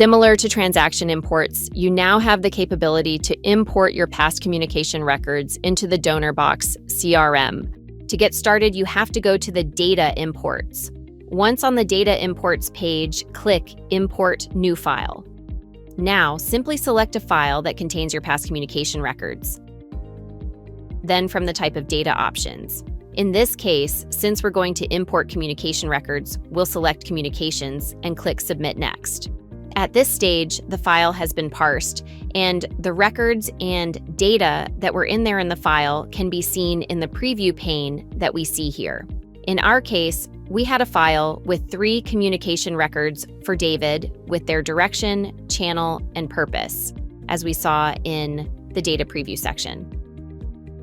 Similar to transaction imports, you now have the capability to import your past communication records into the Donorbox CRM. To get started, you have to go to the Data Imports. Once on the Data Imports page, click Import New File. Now, simply select a file that contains your past communication records. Then from the type of data options. In this case, since we're going to import communication records, we'll select Communications and click Submit Next. At this stage, the file has been parsed, and the records and data that were in there in the file can be seen in the preview pane that we see here. In our case, we had a file with 3 communication records for David with their direction, channel, and purpose, as we saw in the data preview section.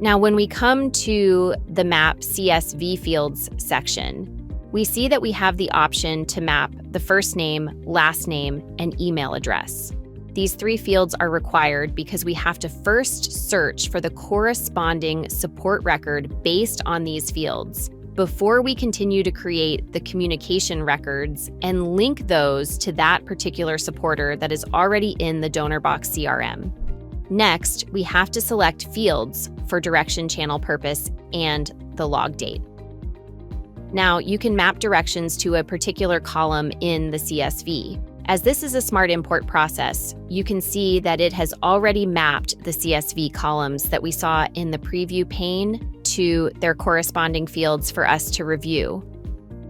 Now, when we come to the Map CSV Fields section, we see that we have the option to map the first name, last name, and email address. These 3 fields are required because we have to first search for the corresponding support record based on these fields before we continue to create the communication records and link those to that particular supporter that is already in the Donorbox CRM. Next, we have to select fields for direction, channel, purpose, and the log date. Now, you can map directions to a particular column in the CSV. As this is a smart import process, you can see that it has already mapped the CSV columns that we saw in the preview pane to their corresponding fields for us to review.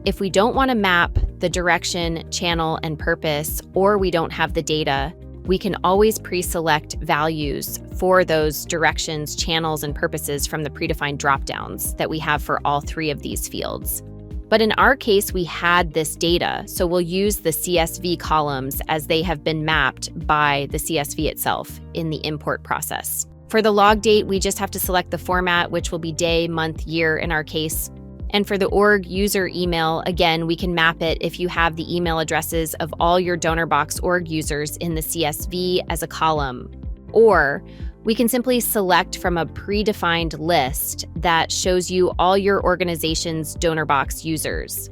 If we don't want to map the direction, channel, and purpose, or we don't have the data, we can always pre-select values for those directions, channels, and purposes from the predefined dropdowns that we have for all 3 of these fields. But in our case, we had this data, so we'll use the CSV columns as they have been mapped by the CSV itself in the import process. For the log date, we just have to select the format, which will be day, month, year in our case. And for the org user email, again, we can map it if you have the email addresses of all your Donorbox org users in the CSV as a column. Or we can simply select from a predefined list that shows you all your organization's Donorbox users.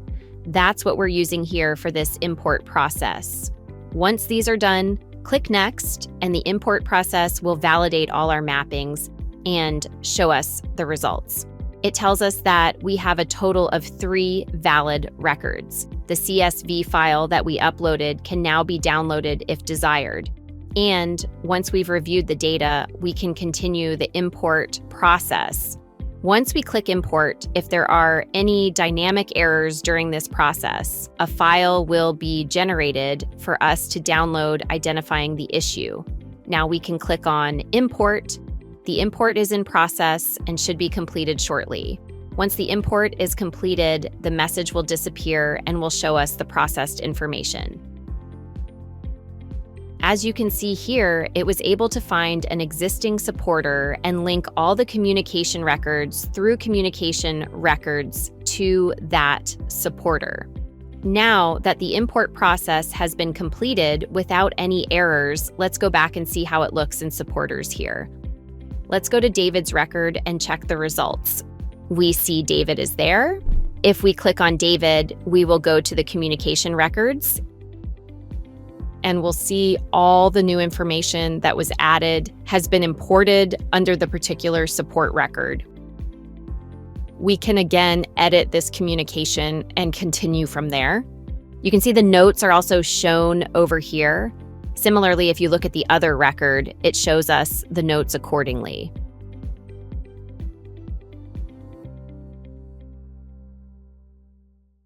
That's what we're using here for this import process. Once these are done, click Next, and the import process will validate all our mappings and show us the results. It tells us that we have a total of 3 valid records. The CSV file that we uploaded can now be downloaded if desired. And once we've reviewed the data, we can continue the import process. Once we click Import, if there are any dynamic errors during this process, a file will be generated for us to download identifying the issue. Now we can click on Import. The import is in process and should be completed shortly. Once the import is completed, the message will disappear and will show us the processed information. As you can see here, it was able to find an existing supporter and link all the communication records through communication records to that supporter. Now that the import process has been completed without any errors, let's go back and see how it looks in supporters here. Let's go to David's record and check the results. We see David is there. If we click on David, we will go to the communication records and we'll see all the new information that was added has been imported under the particular support record. We can again edit this communication and continue from there. You can see the notes are also shown over here. Similarly, if you look at the other record, it shows us the notes accordingly.